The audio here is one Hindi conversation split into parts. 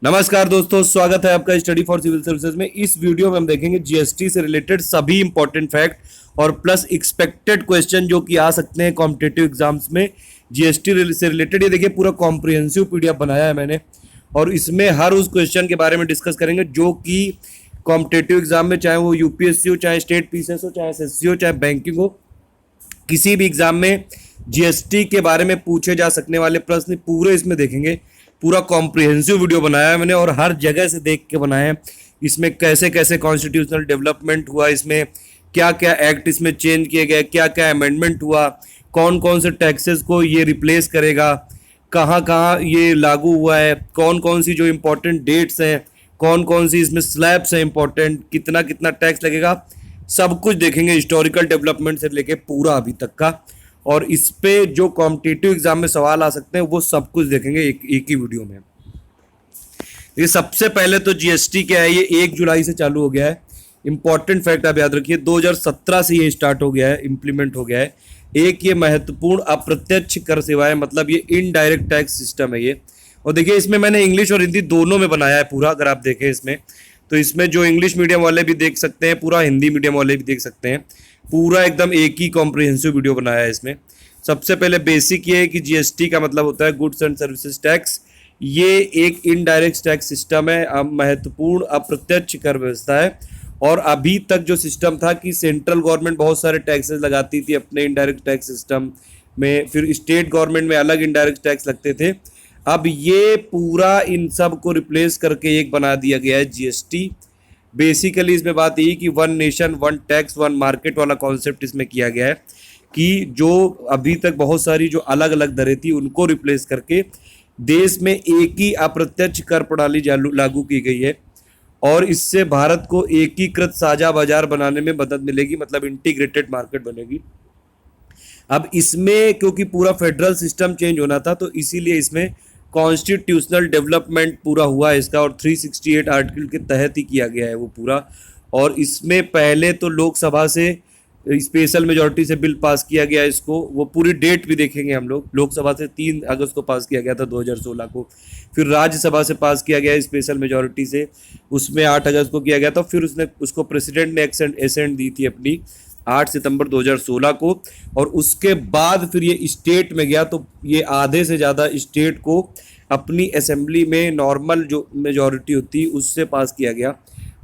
नमस्कार दोस्तों, स्वागत है आपका स्टडी फॉर सिविल सर्विसेज में। इस वीडियो में हम देखेंगे जीएसटी से रिलेटेड सभी इंपॉर्टेंट फैक्ट और प्लस एक्सपेक्टेड क्वेश्चन जो कि आ सकते हैं कॉम्पिटिटिव एग्जाम्स में जीएसटी से रिलेटेड। ये देखिए पूरा कॉम्प्रिहेंसिव पीडीएफ बनाया है मैंने और इसमें हर उस क्वेश्चन के बारे में डिस्कस करेंगे जो कि कॉम्पिटिटिव एग्जाम में, चाहे वो यूपीएससी हो, चाहे स्टेट पीसीएस हो, चाहे एसएससी हो, चाहे बैंकिंग हो, किसी भी एग्जाम में जीएसटी के बारे में पूछे जा सकने वाले प्रश्न पूरे इसमें देखेंगे। पूरा कॉम्प्रिहेंसिव वीडियो बनाया है मैंने और हर जगह से देख के बनाया है। इसमें कैसे कैसे कॉन्स्टिट्यूशनल डेवलपमेंट हुआ, इसमें क्या क्या एक्ट इसमें चेंज किए गए, क्या क्या अमेंडमेंट हुआ, कौन कौन से टैक्सेस को ये रिप्लेस करेगा, कहाँ कहाँ ये लागू हुआ है, कौन कौन सी जो इम्पोर्टेंट डेट्स हैं, कौन कौन सी इसमें स्लैब्स हैं इम्पोर्टेंट, कितना कितना टैक्स लगेगा, सब कुछ देखेंगे। हिस्टोरिकल डेवलपमेंट से लेके पूरा अभी तक का, और इस पे जो कॉम्पिटिटिव एग्जाम में सवाल आ सकते हैं वो सब कुछ देखेंगे एक ही वीडियो में। ये सबसे पहले तो जीएसटी क्या है, ये 1 जुलाई से चालू हो गया है। इंपॉर्टेंट फैक्ट आप याद रखिए, 2017 से ये स्टार्ट हो गया है, इम्प्लीमेंट हो गया है। एक ये महत्वपूर्ण अप्रत्यक्ष कर सेवा है, मतलब ये इनडायरेक्ट टैक्स सिस्टम है ये। और देखिए इसमें मैंने इंग्लिश और हिंदी दोनों में बनाया है पूरा। अगर आप देखें इसमें तो इसमें जो इंग्लिश मीडियम वाले भी देख सकते हैं, पूरा हिंदी मीडियम वाले भी देख सकते हैं। पूरा एकदम एक ही कॉम्प्रिहेंसिव वीडियो बनाया है इसमें। सबसे पहले बेसिक ये है कि जीएसटी का मतलब होता है गुड्स एंड सर्विसेज टैक्स। ये एक इनडायरेक्ट टैक्स सिस्टम है, अब महत्वपूर्ण अप्रत्यक्ष कर व्यवस्था है। और अभी तक जो सिस्टम था कि सेंट्रल गवर्नमेंट बहुत सारे टैक्सेस लगाती थी अपने इनडायरेक्ट टैक्स सिस्टम में, फिर स्टेट गवर्नमेंट में अलग इनडायरेक्ट टैक्स लगते थे। अब ये पूरा इन सब को रिप्लेस करके एक बना दिया गया है जीएसटी। बेसिकली इसमें बात यही कि one nation one tax one market वाला कॉन्सेप्ट इसमें किया गया है कि जो अभी तक बहुत सारी जो अलग अलग दरें थी उनको रिप्लेस करके देश में एक ही अप्रत्यक्ष कर प्रणाली लागू की गई है। और इससे भारत को एकीकृत साझा बाजार बनाने में मदद मिलेगी, मतलब इंटीग्रेटेड मार्केट बनेगी। अब इसमें क्योंकि पूरा फेडरल सिस्टम चेंज होना था तो इसीलिए इसमें कॉन्स्टिट्यूशनल डेवलपमेंट पूरा हुआ है इसका, और 368 आर्टिकल के तहत ही किया गया है वो पूरा। और इसमें पहले तो लोकसभा से स्पेशल मेजॉरिटी से बिल पास किया गया इसको, वो पूरी डेट भी देखेंगे हम लोग। लोकसभा से 3 अगस्त को पास किया गया था 2016 को, फिर राज्यसभा से पास किया गया स्पेशल मेजॉरिटी से, उसमें 8 अगस्त को किया गया था। फिर उसको प्रेसिडेंट ने एसेंट दी थी अपनी 8 सितंबर 2016 को, और उसके बाद फिर ये स्टेट में गया तो ये आधे से ज़्यादा स्टेट को अपनी असेंबली में नॉर्मल जो मेजॉरिटी होती है उससे पास किया गया।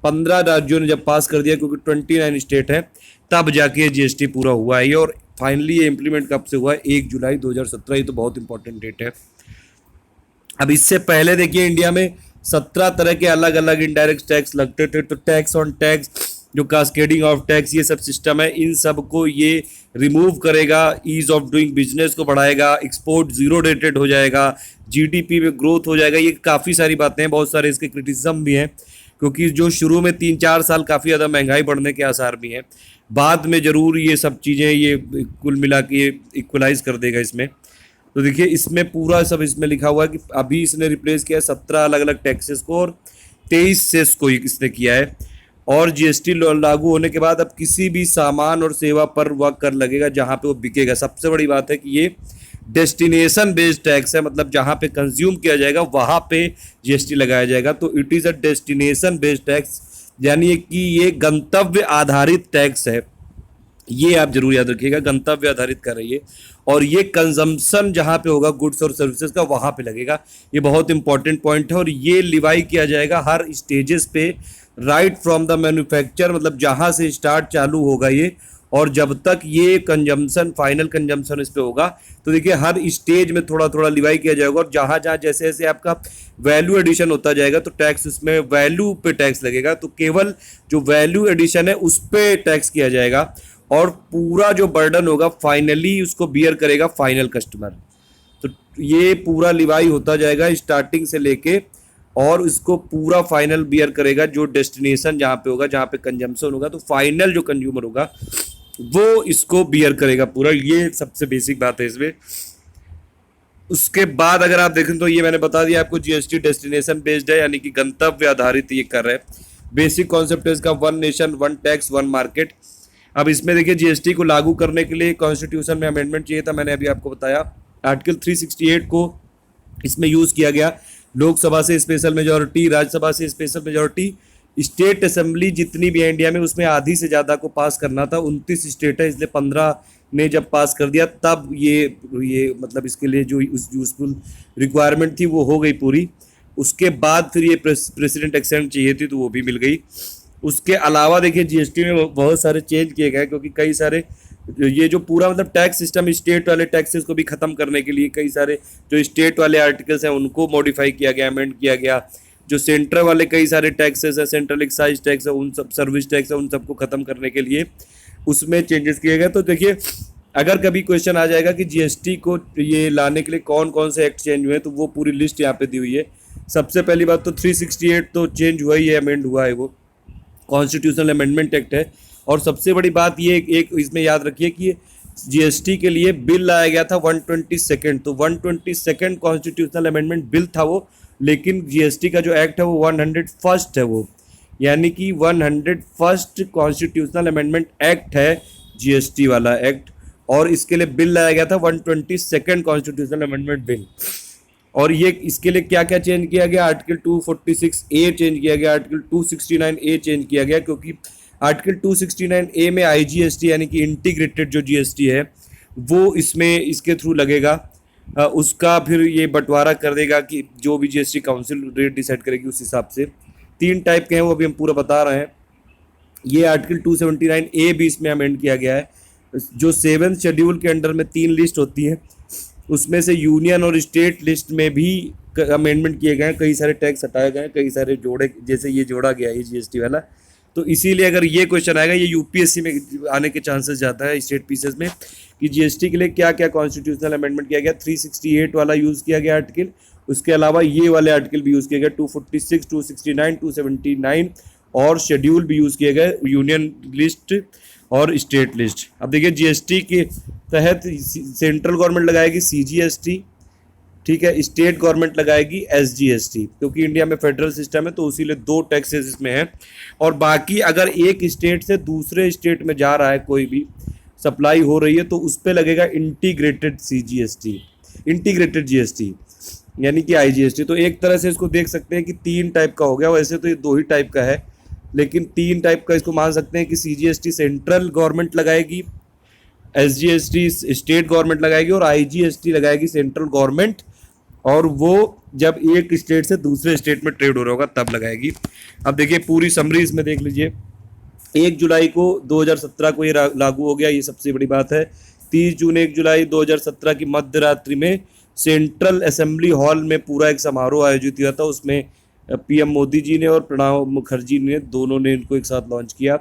15 राज्यों ने जब पास कर दिया, क्योंकि 29 स्टेट है, तब जाके जीएसटी पूरा हुआ है ये। और फाइनली ये इम्प्लीमेंट कब से हुआ है? 1 जुलाई 2017। ये तो बहुत इंपॉर्टेंट डेट है। अब इससे पहले देखिए इंडिया में 17 तरह के अलग अलग इनडायरेक्ट टैक्स लगते थे, तो टैक्स ऑन टैक्स, जो कास्केडिंग ऑफ टैक्स, ये सब सिस्टम है, इन सब को ये रिमूव करेगा, ईज ऑफ डूइंग बिजनेस को बढ़ाएगा, एक्सपोर्ट जीरो रेटेड हो जाएगा, जीडीपी में ग्रोथ हो जाएगा। ये काफ़ी सारी बातें हैं, बहुत सारे इसके क्रिटिसिज्म भी हैं, क्योंकि जो शुरू में 3-4 साल काफ़ी ज़्यादा महंगाई बढ़ने के आसार भी हैं, बाद में ज़रूर ये सब चीज़ें ये कुल मिला के इक्वलाइज कर देगा इसमें। तो देखिए इसमें पूरा सब इसमें लिखा हुआ है कि अभी इसने रिप्लेस किया है 17 अलग अलग टैक्सेस को और 23 सेस को इसने किया है। और जीएसटी लागू होने के बाद अब किसी भी सामान और सेवा पर वह कर लगेगा जहाँ पे वो बिकेगा। सबसे बड़ी बात है कि ये डेस्टिनेशन बेस्ड टैक्स है, मतलब जहाँ पे कंज्यूम किया जाएगा वहाँ पे जीएसटी लगाया जाएगा। तो it is a destination based tax, यानी कि ये गंतव्य आधारित टैक्स है। ये आप जरूर याद रखिएगा, गंतव्य आधारित कर रही है। और ये कंजम्पशन जहाँ पे होगा गुड्स और सर्विसेज का, वहाँ पे लगेगा। ये बहुत इंपॉर्टेंट पॉइंट है। और ये लिवाई किया जाएगा हर स्टेजेस पे, राइट फ्रॉम द मैन्युफैक्चर, मतलब जहाँ से स्टार्ट चालू होगा ये, और जब तक ये कंजम्पशन फाइनल कंजम्पशन इस पे होगा। तो देखिए हर स्टेज में थोड़ा थोड़ा लिवाई किया जाएगा, और जहाँ जहाँ जैसे जैसे आपका वैल्यू एडिशन होता जाएगा तो टैक्स उसमें वैल्यू पे टैक्स लगेगा। तो केवल जो वैल्यू एडिशन है उस पर टैक्स किया जाएगा, और पूरा जो बर्डन होगा फाइनली उसको बियर करेगा फाइनल कस्टमर। तो ये पूरा लिवाई होता जाएगा स्टार्टिंग से लेके, और इसको पूरा फाइनल बियर करेगा जो डेस्टिनेशन जहाँ पे होगा, जहाँ पे कंजम्पशन होगा, तो फाइनल जो कंज्यूमर होगा वो इसको बियर करेगा पूरा। ये सबसे बेसिक बात है इसमें। उसके बाद अगर आप देखें तो ये मैंने बता दिया आपको, जीएसटी डेस्टिनेशन बेस्ड है, यानी कि गंतव्य आधारित ये कर रहे हैं। बेसिक कॉन्सेप्ट है इसका one nation one tax one market. अब इसमें देखिए जीएसटी को लागू करने के लिए कॉन्स्टिट्यूशन में अमेंडमेंट चाहिए था, मैंने अभी आपको बताया। आर्टिकल 368 को इसमें यूज़ किया गया लोकसभा से स्पेशल मेजोरिटी, राज्यसभा से स्पेशल मेजोरिटी, स्टेट असेंबली जितनी भी है इंडिया में उसमें आधी से ज़्यादा को पास करना था। 29 स्टेट है, इसलिए 15 ने जब पास कर दिया तब ये मतलब इसके लिए जो यूजफुल रिक्वायरमेंट थी वो हो गई पूरी। उसके बाद फिर ये प्रेसिडेंट एक्सेंट चाहिए थी तो वो भी मिल गई। उसके अलावा देखिए जीएसटी में बहुत सारे चेंज किए गए, क्योंकि कई सारे ये जो पूरा मतलब टैक्स सिस्टम स्टेट वाले टैक्सेस को भी खत्म करने के लिए कई सारे जो स्टेट वाले आर्टिकल्स हैं उनको मॉडिफाई किया गया, अमेंड किया गया। जो सेंट्रल वाले कई सारे टैक्सेस है, सेंट्रल एक्साइज टैक्स है, उन सब सर्विस टैक्स है, उन सबको खत्म करने के लिए उसमें चेंजेस किए गए। तो देखिए अगर कभी क्वेश्चन आ जाएगा कि जीएसटी को ये लाने के लिए कौन कौन से एक्ट चेंज हुए हैं, तो वो पूरी लिस्ट यहाँ पे दी हुई है। सबसे पहली बात तो 368 तो चेंज हुआ ही है, अमेंड हुआ है, वो कॉन्स्टिट्यूशनल अमेंडमेंट एक्ट है। और सबसे बड़ी बात ये एक इसमें याद रखिए कि जीएसटी के लिए बिल लाया गया था 122, तो 122 कॉन्स्टिट्यूशनल अमेंडमेंट बिल था वो, लेकिन जीएसटी का जो एक्ट है वो 101 है वो, यानी कि 101 कॉन्स्टिट्यूशनल अमेंडमेंट एक्ट है जीएसटी वाला एक्ट। और इसके लिए बिल लाया गया था 122 कॉन्स्टिट्यूशनल अमेंडमेंट बिल। और ये इसके लिए क्या क्या चेंज किया गया, आर्टिकल 246A चेंज किया गया, आर्टिकल 269A चेंज किया गया, क्योंकि आर्टिकल 269A में आईजीएसटी यानी कि इंटीग्रेटेड जो जीएसटी है वो इसमें इसके थ्रू लगेगा। उसका फिर ये बंटवारा कर देगा कि जो भी जीएसटी काउंसिल रेट डिसाइड करेगी उस हिसाब से। 3 टाइप के हैं वो अभी हम पूरा बता रहे हैं। ये आर्टिकल 279A भी इसमें अमेंड किया गया है। जो 7th शेड्यूल के अंडर में 3 लिस्ट होती है, उसमें से यूनियन और स्टेट लिस्ट में भी अमेंडमेंट किए गए हैं, कई सारे टैक्स हटाए गए हैं, कई सारे जोड़े, जैसे ये जोड़ा गया है जीएसटी वाला। तो इसीलिए अगर ये क्वेश्चन आएगा, ये यूपीएससी में आने के चांसेस ज़्यादा है स्टेट पीसेस में, कि जीएसटी के लिए क्या क्या कॉन्स्टिट्यूशनल अमेंडमेंट किया गया। 368 वाला यूज़ किया गया आर्टिकल, उसके अलावा ये वाले आर्टिकल भी यूज़ किए गए, 246, 269, 279 और शेड्यूल भी यूज़ किए गए, यूनियन लिस्ट और स्टेट लिस्ट। अब देखिए जीएसटी के तहत सेंट्रल गवर्नमेंट लगाएगी सीजीएसटी, ठीक है, स्टेट गवर्नमेंट लगाएगी एसजीएसटी, क्योंकि इंडिया में फेडरल सिस्टम है तो इसीलिए 2 टैक्सेस इसमें हैं। और बाकी अगर एक स्टेट से दूसरे स्टेट में जा रहा है, कोई भी सप्लाई हो रही है, तो उस पर लगेगा इंटीग्रेटेड सीजीएसटी, इंटीग्रेटेड जीएसटी यानी कि आईजीएसटी। तो एक तरह से इसको देख सकते हैं कि 3 टाइप का हो गया, वैसे तो ये 2 ही टाइप का है, लेकिन 3 टाइप का इसको मान सकते हैं कि सीजीएसटी सेंट्रल गवर्नमेंट लगाएगी, एसजीएसटी स्टेट गवर्नमेंट लगाएगी और आईजीएसटी लगाएगी सेंट्रल गवर्नमेंट। और वो जब एक स्टेट से दूसरे स्टेट में ट्रेड हो रहा होगा तब लगाएगी। अब देखिए पूरी समरी इसमें देख लीजिए। 1 जुलाई को 2017 को ये लागू हो गया, ये सबसे बड़ी बात है। 30 जून 1 जुलाई 2017 की मध्य रात्रि में सेंट्रल असेंबली हॉल में पूरा एक समारोह आयोजित हुआ था। उसमें पीएम मोदी जी ने और प्रणब मुखर्जी ने, दोनों ने इनको एक साथ लॉन्च किया।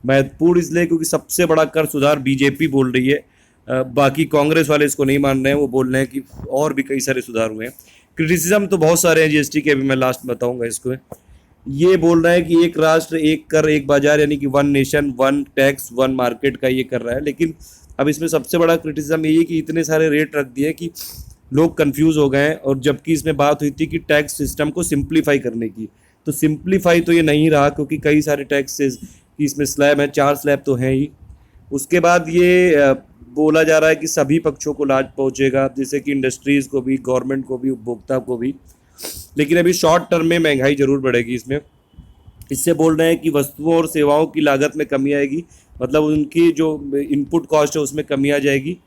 महत्वपूर्ण इसलिए क्योंकि सबसे बड़ा कर सुधार बीजेपी बोल रही है, बाकी कांग्रेस वाले इसको नहीं मान रहे हैं, वो बोल रहे हैं कि और भी कई सारे सुधार हुए हैं। क्रिटिसिज्म तो बहुत सारे हैं जीएसटी के, अभी मैं लास्ट बताऊंगा इसको। ये बोल रहा है कि एक राष्ट्र एक कर एक बाजार, यानी कि 1 नेशन 1 टैक्स 1 मार्केट का ये कर रहा है। लेकिन अब इसमें सबसे बड़ा क्रिटिसिज्म ये है कि इतने सारे रेट रख दिए कि लोग कंफ्यूज हो गए हैं, और जबकि इसमें बात हुई थी कि टैक्स सिस्टम को सिंप्लीफाई करने की, तो सिंप्लीफाई तो ये नहीं रहा, क्योंकि कई सारे टैक्सेस की इसमें स्लैब हैं, 4 स्लैब तो हैं ही। उसके बाद ये बोला जा रहा है कि सभी पक्षों को लाभ पहुंचेगा, जैसे कि इंडस्ट्रीज़ को भी, गवर्नमेंट को भी, उपभोक्ता को भी। लेकिन अभी शॉर्ट टर्म में महंगाई जरूर बढ़ेगी इसमें। इससे बोल रहे हैं कि वस्तुओं और सेवाओं की लागत में कमी आएगी, मतलब उनकी जो इनपुट कॉस्ट है उसमें कमी आ जाएगी।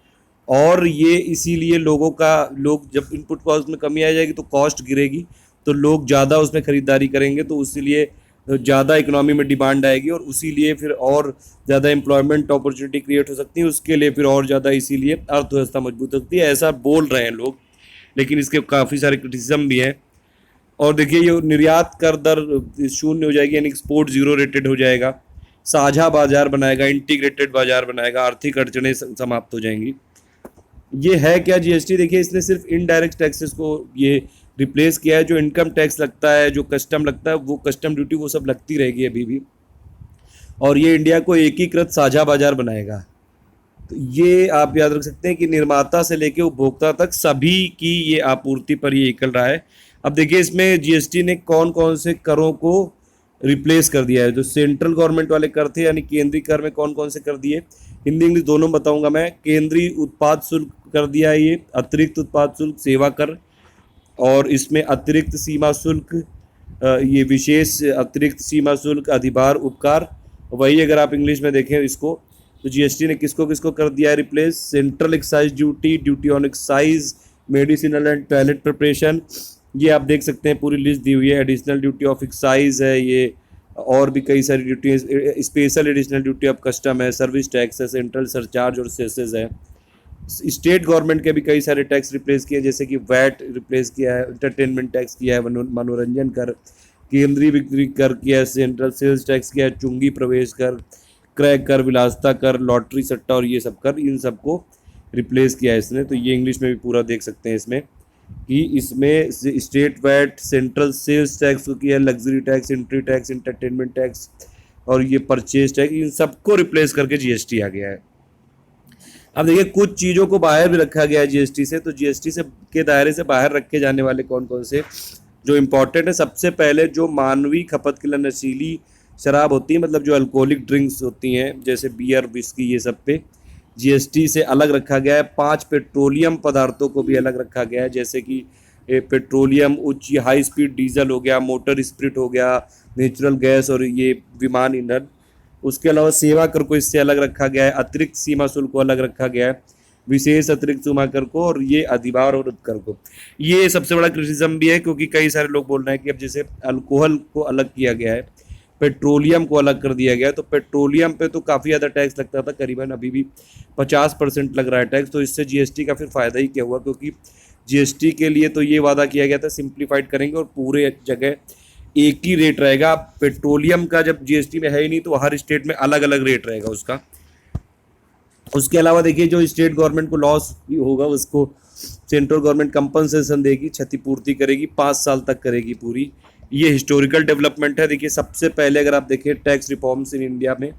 और ये इसीलिए लोग जब इनपुट कॉस्ट में कमी आ जाएगी तो कॉस्ट गिरेगी, तो लोग ज़्यादा उसमें ख़रीदारी करेंगे, तो इसीलिए ज़्यादा इकोनॉमी में डिमांड आएगी, और उसी लिए फिर और ज़्यादा एम्प्लॉयमेंट अपॉर्चुनिटी क्रिएट हो सकती है, उसके लिए फिर और ज़्यादा इसीलिए अर्थव्यवस्था मजबूत हो सकती है, ऐसा बोल रहे हैं लोग। लेकिन इसके काफ़ी सारे क्रिटिसिज्म भी हैं। और देखिए ये निर्यात कर दर 0 हो जाएगी, यानी एक्सपोर्ट 0 रेटेड हो जाएगा, साझा बाजार बनाएगा, इंटीग्रेटेड बाजार बनाएगा, आर्थिक अड़चनें समाप्त हो जाएंगी। ये है क्या जीएसटी, देखिए इसने सिर्फ इनडायरेक्ट टैक्सेस को ये रिप्लेस किया है। जो इनकम टैक्स लगता है, जो कस्टम लगता है, वो कस्टम ड्यूटी वो सब लगती रहेगी अभी भी। और ये इंडिया को एकीकृत साझा बाजार बनाएगा। तो ये आप याद रख सकते हैं कि निर्माता से लेकर उपभोक्ता तक सभी की ये आपूर्ति पर ये निकल रहा है। अब देखिए इसमें जीएसटी ने कौन कौन से करों को रिप्लेस कर दिया है। जो सेंट्रल गवर्नमेंट वाले कर थे, यानी केंद्रीय कर में कौन कौन से कर दिए, हिंदी इंग्लिश दोनों बताऊंगा मैं। केंद्रीय उत्पाद शुल्क कर दिया है ये, अतिरिक्त उत्पाद शुल्क, सेवा कर, और इसमें अतिरिक्त सीमा शुल्क, ये विशेष अतिरिक्त सीमा शुल्क, अधिभार, उपकार, वही अगर आप इंग्लिश में देखें इसको तो जीएसटी ने किसको किसको कर दिया है replace? Central excise duty, duty on excise, medicinal and toilet preparation, ये आप देख सकते हैं पूरी लिस्ट दी हुई है। एडिशनल ड्यूटी ऑफ एक्साइज है ये, और भी कई सारी duty, special additional duty of custom है, सर्विस टैक्स है, सेंट्रल सरचार्ज और सेसेस है। स्टेट गवर्नमेंट के भी कई सारे टैक्स रिप्लेस किए, जैसे कि वैट रिप्लेस किया है, एंटरटेनमेंट टैक्स किया है, मनोरंजन कर, केंद्रीय बिक्री कर किया है, सेंट्रल सेल्स टैक्स किया है, चुंगी प्रवेश कर, क्रय कर, विलासता कर, लॉटरी सट्टा और ये सब कर, इन सबको रिप्लेस किया है इसने। तो ये इंग्लिश में भी पूरा देख सकते हैं इसमें कि इसमें state VAT, central sales tax को किया, luxury tax, entry tax, entertainment tax और ये परचेज टैक्स, इन सबको रिप्लेस करके जीएसटी आ गया है। अब देखिए कुछ चीज़ों को बाहर भी रखा गया है जीएसटी से, तो जीएसटी से के दायरे से बाहर रखे जाने वाले कौन कौन से जो इम्पोर्टेंट है। सबसे पहले जो मानवीय खपत के लिए नशीली शराब होती है, मतलब जो अल्कोहलिक ड्रिंक्स होती हैं जैसे बियर, विस्की, ये सब पे जीएसटी से अलग रखा गया है। 5 पेट्रोलियम पदार्थों को भी अलग रखा गया है, जैसे कि पेट्रोलियम, उच्च हाई स्पीड डीजल हो गया, मोटर स्पिरिट हो गया, नेचुरल गैस और ये विमान ईंधन। उसके अलावा सेवा कर को इससे अलग रखा गया है, अतिरिक्त सीमा शुल्क को अलग रखा गया है, विशेष अतिरिक्त सीमा कर को, और ये अधिभार और उपकर को। ये सबसे बड़ा क्रिटिसिज्म भी है, क्योंकि कई सारे लोग बोल रहे हैं कि अब जैसे अल्कोहल को अलग किया गया है, पेट्रोलियम को अलग कर दिया गया है, तो पेट्रोलियम पे तो काफ़ी ज़्यादा टैक्स लगता था, करीबन अभी भी 50% लग रहा है टैक्स। तो इससे जीएसटी का फिर फ़ायदा ही क्या हुआ, क्योंकि जीएसटी के लिए तो ये वादा किया गया था सिंप्लीफाइड करेंगे और पूरे जगह एक ही रेट रहेगा। पेट्रोलियम का जब जीएसटी में है ही नहीं, तो हर स्टेट में अलग अलग रेट रहेगा उसका। उसके अलावा देखिए जो स्टेट गवर्नमेंट को लॉस होगा उसको सेंट्रल गवर्नमेंट कंपनसेशन देगी, क्षतिपूर्ति करेगी, 5 साल तक करेगी पूरी। ये हिस्टोरिकल डेवलपमेंट है। देखिए सबसे पहले अगर आप देखें टैक्स रिफॉर्म्स इन इंडिया में,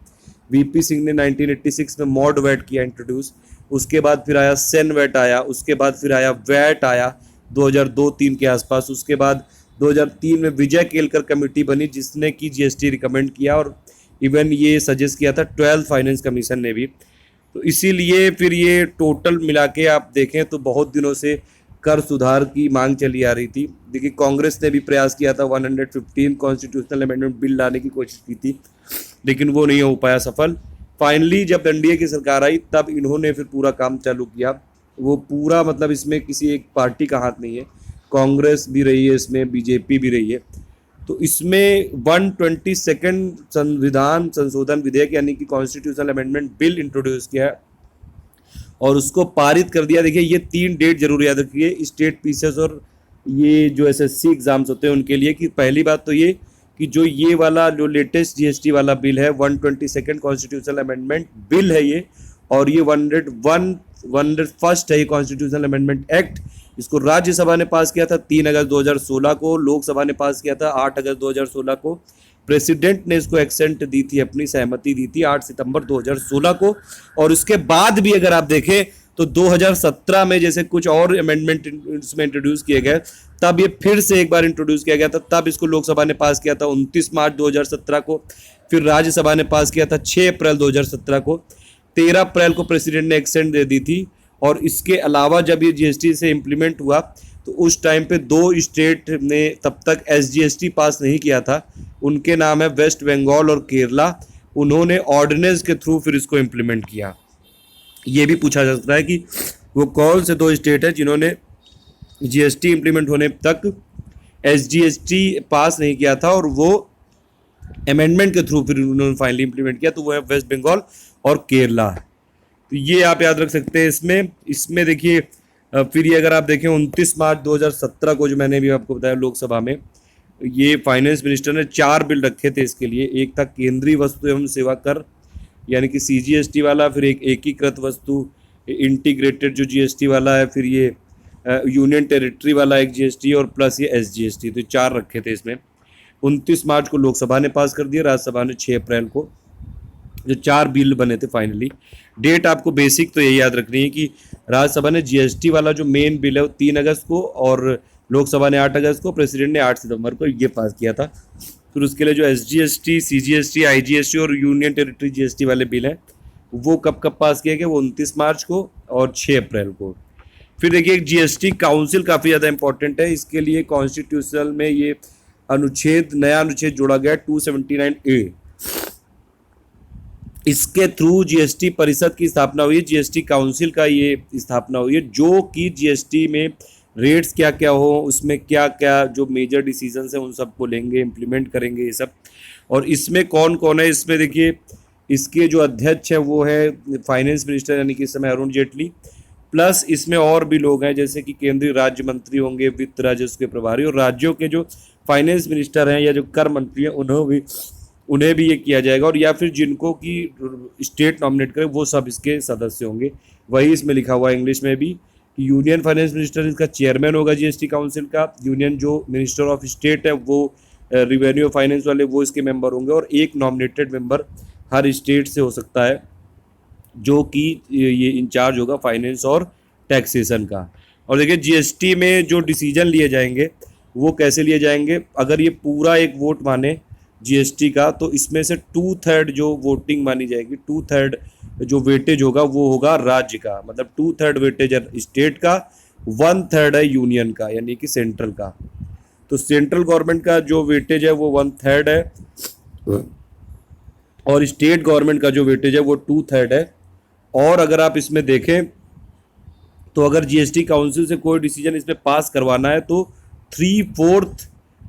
वीपी सिंह ने 1986 में मॉड वैट किया इंट्रोड्यूस, उसके बाद फिर आया सेन वैट आया, उसके बाद फिर आया वैट आया 2002-3 के आसपास। उसके बाद 2003 में विजय केलकर कमेटी बनी जिसने कि जीएसटी रिकमेंड किया, और इवन ये सजेस्ट किया था 12th फाइनेंस कमीशन ने भी। तो इसीलिए फिर ये टोटल मिला के आप देखें तो बहुत दिनों से कर सुधार की मांग चली आ रही थी। देखिए कांग्रेस ने भी प्रयास किया था, 115 कॉन्स्टिट्यूशनल अमेंडमेंट बिल लाने की कोशिश की थी, लेकिन वो नहीं हो पाया सफल। फाइनली जब एनडीए की सरकार आई तब इन्होंने फिर पूरा काम चालू किया। वो पूरा मतलब इसमें किसी एक पार्टी का हाथ नहीं है, कांग्रेस भी रही है इसमें, बीजेपी भी रही है। तो इसमें 122 संविधान संशोधन विधेयक यानी कि कॉन्स्टिट्यूशनल अमेंडमेंट बिल इंट्रोड्यूस किया है और उसको पारित कर दिया। देखिए ये 3 डेट जरूर याद रखिए स्टेट पीसीएस और ये जो एसएससी एग्जाम्स होते हैं उनके लिए, कि पहली बात तो ये कि जो ये वाला जो लेटेस्ट जीएसटी वाला बिल है 122 कॉन्स्टिट्यूशनल अमेंडमेंट बिल है ये, और ये 101 है ये कॉन्स्टिट्यूशनल अमेंडमेंट एक्ट। इसको राज्यसभा ने पास किया था 3 अगस्त 2016 को, लोकसभा ने पास किया था 8 अगस्त 2016 को, प्रेसिडेंट ने इसको एक्सेंट दी थी, अपनी सहमति दी थी 8 सितंबर 2016 को। और उसके बाद भी अगर आप देखें तो 2017 में जैसे कुछ और अमेंडमेंट इसमें इंट्रोड्यूस किए गए, तब ये फिर से एक बार इंट्रोड्यूस किया गया था, तब इसको लोकसभा ने पास किया था 29 मार्च 2017 को, फिर राज्यसभा ने पास किया था 6 अप्रैल 2017 को, 13 अप्रैल को प्रेसिडेंट ने एक्सेंट दे दी थी। और इसके अलावा जब ये जीएसटी से इम्प्लीमेंट हुआ तो उस टाइम पे 2 स्टेट ने तब तक एसजीएसटी पास नहीं किया था, उनके नाम है वेस्ट बंगाल और केरला। उन्होंने ऑर्डिनेंस के थ्रू फिर इसको इम्प्लीमेंट किया। ये भी पूछा जा सकता है कि वो कौन से 2 स्टेट है जिन्होंने जीएसटी इम्प्लीमेंट होने तक एसजीएसटी पास नहीं किया था और वो अमेंडमेंट के थ्रू फिर उन्होंने फाइनली इम्प्लीमेंट किया, तो वो है वेस्ट बंगाल और केरला। तो ये आप याद रख सकते हैं इसमें देखिए फिर ये अगर आप देखें 29 मार्च 2017 को, जो मैंने भी आपको बताया लोकसभा में, ये फाइनेंस मिनिस्टर ने 4 बिल रखे थे इसके लिए। एक था केंद्रीय वस्तु एवं सेवा कर यानी कि सीजीएसटी वाला, फिर एक एकीकृत वस्तु इंटीग्रेटेड जो जीएसटी वाला है, फिर ये यूनियन टेरिटरी वाला एक जीएसटी और प्लस ये एसजीएसटी। तो 4 रखे थे इसमें। 29 मार्च को लोकसभा ने पास कर दिया, राज्यसभा ने 6 अप्रैल को, जो 4 बिल बने थे फाइनली। डेट आपको बेसिक तो यही याद रखनी है कि राज्यसभा ने जीएसटी वाला जो मेन बिल है वो 3 अगस्त को और लोकसभा ने 8 अगस्त को, प्रेसिडेंट ने 8 सितंबर को ये पास किया था। फिर उसके लिए जो एसजीएसटी, सीजीएसटी, आईजीएसटी और यूनियन टेरिटरी जीएसटी वाले बिल हैं वो कब पास किए गए, वो 29 मार्च को और 6 अप्रैल को। फिर देखिए जीएसटी काउंसिल काफ़ी ज़्यादा इंपॉर्टेंट है, इसके लिए कॉन्स्टिट्यूशनल में ये नया अनुच्छेद जोड़ा गया 279A। इसके थ्रू जीएसटी परिषद की स्थापना हुई है, जीएसटी काउंसिल का ये स्थापना हुई है, जो कि जीएसटी में रेट्स क्या क्या हो, उसमें क्या क्या जो मेजर डिसीजंस हैं उन सबको लेंगे, इम्प्लीमेंट करेंगे ये सब। और इसमें कौन कौन है, इसमें देखिए इसके जो अध्यक्ष है वो है फाइनेंस मिनिस्टर यानी कि इस समय अरुण जेटली, प्लस इसमें और भी लोग हैं जैसे कि केंद्रीय राज्य मंत्री होंगे, वित्त राजस्व के प्रभारी, और राज्यों के जो फाइनेंस मिनिस्टर हैं या जो कर मंत्री हैं उन्हें भी ये किया जाएगा, और या फिर जिनको की स्टेट नॉमिनेट करे वो सब इसके सदस्य होंगे। वही इसमें लिखा हुआ है इंग्लिश में भी कि यूनियन फाइनेंस मिनिस्टर इसका चेयरमैन होगा जीएसटी काउंसिल का, यूनियन जो मिनिस्टर ऑफ स्टेट है वो रिवेन्यू फाइनेंस वाले वो इसके मेंबर होंगे, और एक नॉमिनेटेड मेंबर हर स्टेट से हो सकता है जो कि ये इंचार्ज होगा फाइनेंस और टैक्सेशन का। और देखिए जीएसटी में जो डिसीजन लिए जाएंगे वो कैसे लिए जाएंगे, अगर ये पूरा एक वोट माने जीएसटी का तो इसमें से 2/3 जो वोटिंग मानी जाएगी, 2/3 जो वेटेज होगा वो होगा राज्य का, मतलब 2/3 वेटेज है स्टेट का, 1/3 है यूनियन का यानी कि सेंट्रल का। तो सेंट्रल गवर्नमेंट का जो वेटेज है वो 1/3 है और स्टेट गवर्नमेंट का जो वेटेज है वो 2/3 है। और अगर आप इसमें देखें तो अगर जीएसटी काउंसिल से कोई डिसीजन इसमें पास करवाना है तो 3/4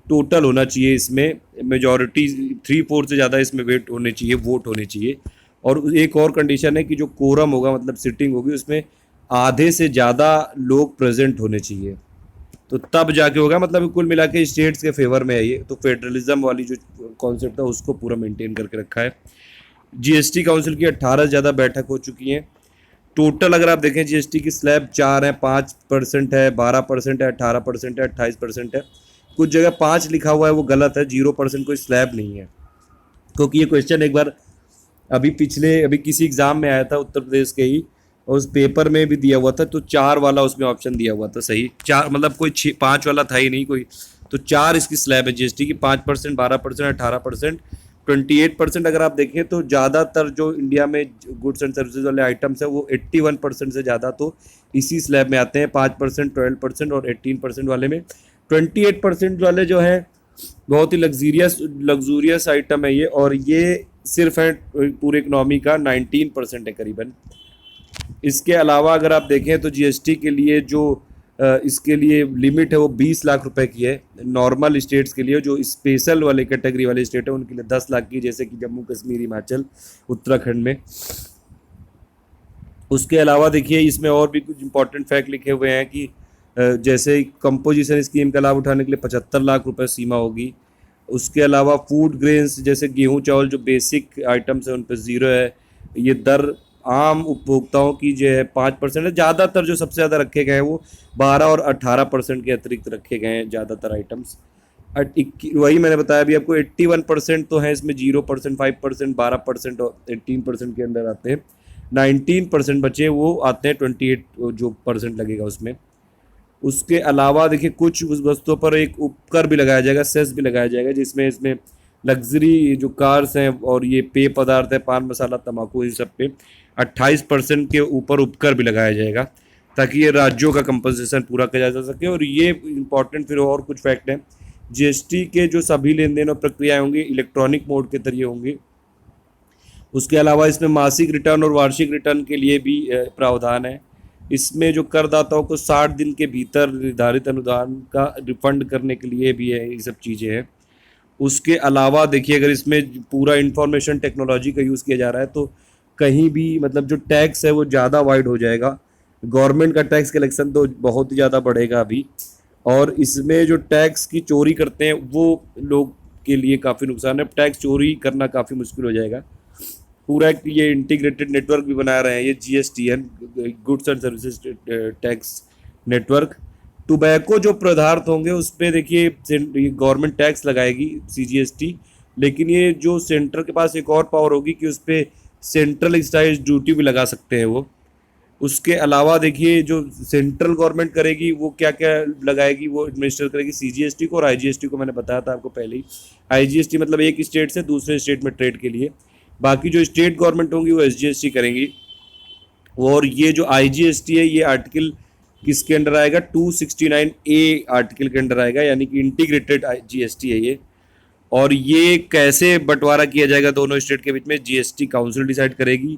टोटल होना चाहिए, इसमें मेजॉरिटी 3/4 से ज़्यादा इसमें वोट होने चाहिए। और एक और कंडीशन है कि जो कोरम होगा मतलब सिटिंग होगी उसमें आधे से ज़्यादा लोग प्रेजेंट होने चाहिए, तो तब जाके होगा। मतलब कुल मिला के स्टेट्स के फेवर में है ये, तो फेडरलिज्म वाली जो कॉन्सेप्ट था उसको पूरा मेंटेन करके रखा है। जीएसटी काउंसिल की 18 से ज़्यादा बैठक हो चुकी हैं। टोटल अगर आप देखें जीएसटी की स्लैब 4 है, 5% है, 12% है, 18% है, 28% है। कुछ जगह 5 लिखा हुआ है वो गलत है, 0% कोई स्लैब नहीं है, क्योंकि ये क्वेश्चन एक बार अभी किसी एग्जाम में आया था उत्तर प्रदेश के ही, और उस पेपर में भी दिया हुआ था, तो 4 वाला उसमें ऑप्शन दिया हुआ था सही, 4 मतलब कोई 5 वाला था ही नहीं कोई, तो 4 इसकी स्लैब है जीएसटी की, 5%, 12%, 18%, 28%। अगर आप देखें तो ज़्यादातर जो इंडिया में गुड्स एंड सर्विसेज वाले आइटम्स है वो 81% से ज़्यादा तो इसी स्लैब में आते हैं, 5%, 12% और 18% वाले में। 28% वाले जो है बहुत ही लग्जूरियस आइटम है ये, और ये सिर्फ है पूरे इकोनॉमी का 19% है करीबन। इसके अलावा अगर आप देखें तो जीएसटी के लिए जो इसके लिए लिमिट है वो 20 लाख रुपए की है नॉर्मल स्टेट्स के लिए, जो स्पेशल वाले कैटेगरी वाले स्टेट है उनके लिए 10 लाख की, जैसे कि जम्मू कश्मीर, हिमाचल, उत्तराखंड में। उसके अलावा देखिए इसमें और भी कुछ इंपॉर्टेंट फैक्ट लिखे हुए हैं कि जैसे कंपोजिशन स्कीम का लाभ उठाने के लिए 75 लाख रुपए सीमा होगी। उसके अलावा फूड ग्रेन्स जैसे गेहूं चावल जो बेसिक आइटम्स हैं उन पर 0 है। ये दर आम उपभोक्ताओं की जो है 5% है, ज़्यादातर जो सबसे ज़्यादा रखे गए हैं वो 12 और 18% के अतिरिक्त रखे गए हैं ज़्यादातर आइटम्स। वही मैंने बताया अभी आपको, 81% तो है इसमें 0%, 5%, 12% और 18% के अंदर आते हैं। 19% बचे वो आते हैं 28 जो परसेंट लगेगा उसमें। उसके अलावा देखिए कुछ उस वस्तुओं पर एक उपकर भी लगाया जाएगा, सेस भी लगाया जाएगा, जिसमें इसमें लग्जरी जो कार्स हैं और ये पेय पदार्थ है, पान मसाला, तंबाकू, इन सब पे 28% के ऊपर उपकर भी लगाया जाएगा, ताकि ये राज्यों का कंपनसेशन पूरा किया जा सके। और ये इम्पॉर्टेंट फिर और कुछ फैक्ट हैं, जीएसटी के जो सभी लेन देन और प्रक्रियाएँ होंगी इलेक्ट्रॉनिक मोड के जरिए होंगी। उसके अलावा इसमें मासिक रिटर्न और वार्षिक रिटर्न के लिए भी प्रावधान है। इसमें जो करदाताओं को 60 दिन के भीतर निर्धारित अनुदान का रिफंड करने के लिए भी है, ये सब चीज़ें हैं। उसके अलावा देखिए अगर इसमें पूरा इंफॉर्मेशन टेक्नोलॉजी का यूज़ किया जा रहा है तो कहीं भी मतलब जो टैक्स है वो ज़्यादा वाइड हो जाएगा। गवर्नमेंट का टैक्स कलेक्शन तो बहुत ही ज़्यादा बढ़ेगा अभी, और इसमें जो टैक्स की चोरी करते हैं वो लोग के लिए काफ़ी नुकसान है, टैक्स चोरी करना काफ़ी मुश्किल हो जाएगा। पूरा एक ये इंटीग्रेटेड नेटवर्क भी बना रहे हैं ये GSTN, goods and services tax network. Tobacco जो पदार्थ होंगे उस पर देखिए गवर्नमेंट टैक्स लगाएगी सीजीएसटी, लेकिन ये जो सेंटर के पास एक और पावर होगी कि उस पर सेंट्रल एक्साइज ड्यूटी भी लगा सकते हैं वो। उसके अलावा देखिए जो सेंट्रल गवर्नमेंट करेगी वो क्या क्या लगाएगी, वो एडमिनिस्टर करेगी सीजीएसटी को और आईजीएसटी को। मैंने बताया था आपको पहले ही, आईजीएसटी मतलब एक स्टेट से दूसरे स्टेट में ट्रेड के लिए, बाकी जो स्टेट गवर्नमेंट होंगी वो एसजीएसटी करेंगी। और ये जो आईजीएसटी है ये आर्टिकल किसके अंडर आएगा, 269A आर्टिकल के अंडर आएगा, यानी कि इंटीग्रेटेड जीएसटी है ये। और ये कैसे बंटवारा किया जाएगा दोनों स्टेट के बीच में, जीएसटी काउंसिल डिसाइड करेगी।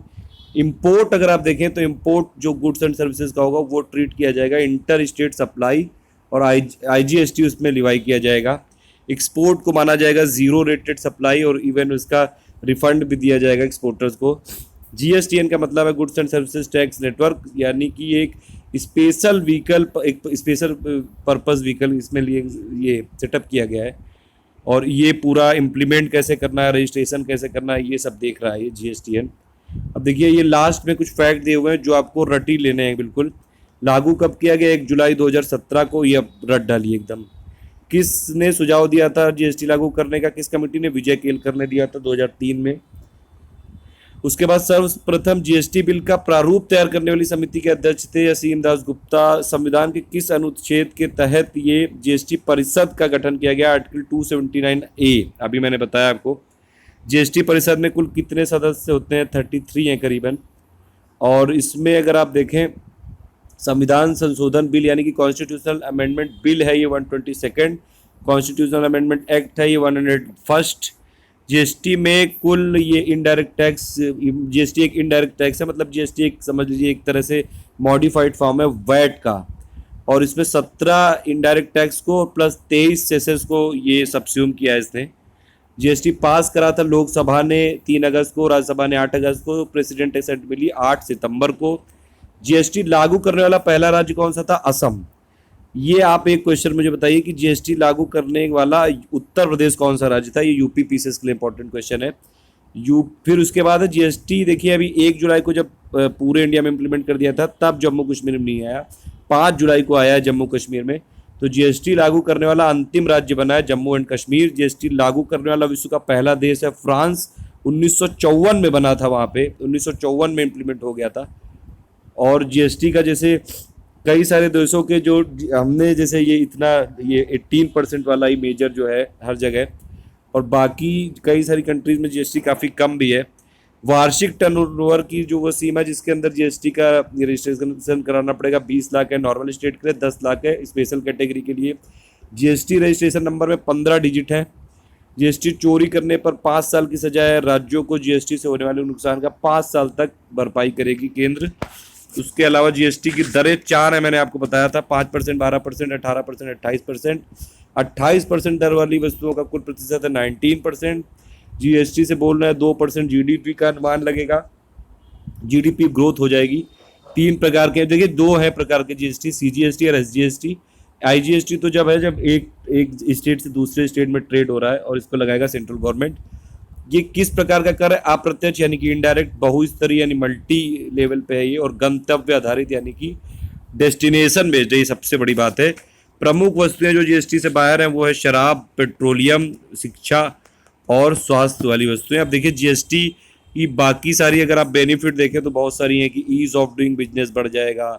इंपोर्ट अगर आप देखें तो इंपोर्ट जो गुड्स एंड सर्विसेज का होगा वो ट्रीट किया जाएगा इंटर स्टेट सप्लाई, और आईजीएसटी उसमें लिवाई किया जाएगा। एक्सपोर्ट को माना जाएगा जीरो रेटेड सप्लाई, और इवन उसका रिफंड भी दिया जाएगा एक्सपोर्टर्स को। जीएसटीएन का मतलब है goods and services tax network, यानी कि एक स्पेशल व्हीकल, एक स्पेशल पर्पस व्हीकल इसमें लिए ये सेटअप किया गया है। और ये पूरा इम्प्लीमेंट कैसे करना है, रजिस्ट्रेशन कैसे करना है, ये सब देख रहा है ये जीएसटीएन। अब देखिए ये लास्ट में कुछ फैक्ट दिए हुए हैं जो आपको रटी लेने हैं बिल्कुल। लागू कब किया गया, 1 जुलाई 2017 को, ये रट डालिए एकदम। किसने सुझाव दिया था जीएसटी लागू करने का, किस कमेटी ने, विजय केलकर ने दिया था 2003 में। उसके बाद सर्वप्रथम जीएसटी बिल का प्रारूप तैयार करने वाली समिति के अध्यक्ष थे असीम दास गुप्ता। संविधान के किस अनुच्छेद के तहत ये जीएसटी परिषद का गठन किया गया, आर्टिकल 279A। अभी मैंने बताया आपको। जीएसटी परिषद में कुल कितने सदस्य होते हैं, 33 हैं करीबन। और इसमें अगर आप देखें संविधान संशोधन बिल यानी कि कॉन्स्टिट्यूशनल अमेंडमेंट बिल है ये 122, कॉन्स्टिट्यूशनल अमेंडमेंट एक्ट है ये 101। जीएसटी में कुल ये इनडायरेक्ट टैक्स, जीएसटी एक इनडायरेक्ट टैक्स है, मतलब जीएसटी एक समझ लीजिए एक तरह से मॉडिफाइड फॉर्म है वैट का। और इसमें 17 इनडायरेक्ट टैक्स को प्लस 23 सेसेस को ये सबस्यूम किया है इसने। जीएसटी पास करा था लोकसभा ने 3 अगस्त को, राज्यसभा ने 8 अगस्त को, प्रेसिडेंट असेंबली 8 सितंबर को। जीएसटी लागू करने वाला पहला राज्य कौन सा था, असम। ये आप एक क्वेश्चन मुझे बताइए कि जीएसटी लागू करने वाला उत्तर प्रदेश कौन सा राज्य था, ये यूपी पीसीएस के लिए इंपॉर्टेंट क्वेश्चन है। फिर उसके बाद है जीएसटी, देखिए अभी 1 जुलाई को जब पूरे इंडिया में इम्प्लीमेंट कर दिया था तब जम्मू कश्मीर में नहीं आया, 5 जुलाई को आया है जम्मू कश्मीर में। तो जीएसटी लागू करने वाला अंतिम राज्य बना है जम्मू एंड कश्मीर। जीएसटी लागू करने वाला विश्व का पहला देश है फ्रांस, 1954 में बना था, वहाँ पे 1954 में इम्प्लीमेंट हो गया था। और जीएसटी का जैसे कई सारे देशों के जो हमने जैसे ये इतना ये 18% वाला ही मेजर जो है हर जगह, और बाकी कई सारी कंट्रीज में जीएसटी काफ़ी कम भी है। वार्षिक टर्नओवर की जो वो सीमा जिसके अंदर जीएसटी का रजिस्ट्रेशन कराना पड़ेगा 20 लाख है नॉर्मल स्टेट के लिए, 10 लाख है स्पेशल कैटेगरी के लिए। जीएसटी रजिस्ट्रेशन नंबर में 15 डिजिट है। जीएसटी चोरी करने पर 5 साल की सजा है। राज्यों को जीएसटी से होने वाले नुकसान का 5 साल तक भरपाई करेगी केंद्र। उसके अलावा जीएसटी की दरें 4 है, मैंने आपको बताया था, 5%, 12%, 18%, 28%। 28% दर वाली वस्तुओं का कुल प्रतिशत है 19%। जीएसटी से बोल रहे हैं 2% जीडीपी का अनुमान लगेगा, जीडीपी ग्रोथ हो जाएगी। 3 प्रकार के, देखिए 2 है प्रकार के जीएसटी, सीजीएसटी और एसजीएसटी। आईजीएसटी तो जब है जब एक स्टेट से दूसरे स्टेट में ट्रेड हो रहा है और इसको लगाएगा सेंट्रल गवर्नमेंट। ये किस प्रकार का कर है, अप्रत्यक्ष यानी कि इनडायरेक्ट, बहुस्तरीय यानी मल्टी लेवल पे है ये, और गंतव्य आधारित यानी कि डेस्टिनेशन बेस्ड है, ये सबसे बड़ी बात है। प्रमुख वस्तुएं जो जीएसटी से बाहर हैं वो है शराब, पेट्रोलियम, शिक्षा और स्वास्थ्य वाली वस्तुएं। अब देखिए जीएसटी की बाकी सारी अगर आप बेनिफिट देखें तो बहुत सारी हैं कि ईज ऑफ डूइंग बिजनेस बढ़ जाएगा,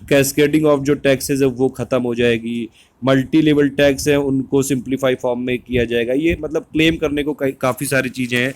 कैस्केडिंग ऑफ जो टैक्सेस है वो ख़त्म हो जाएगी, मल्टी लेवल टैक्स है उनको सिंप्लीफाई फॉर्म में किया जाएगा। ये मतलब क्लेम करने को काफ़ी सारी चीज़ें हैं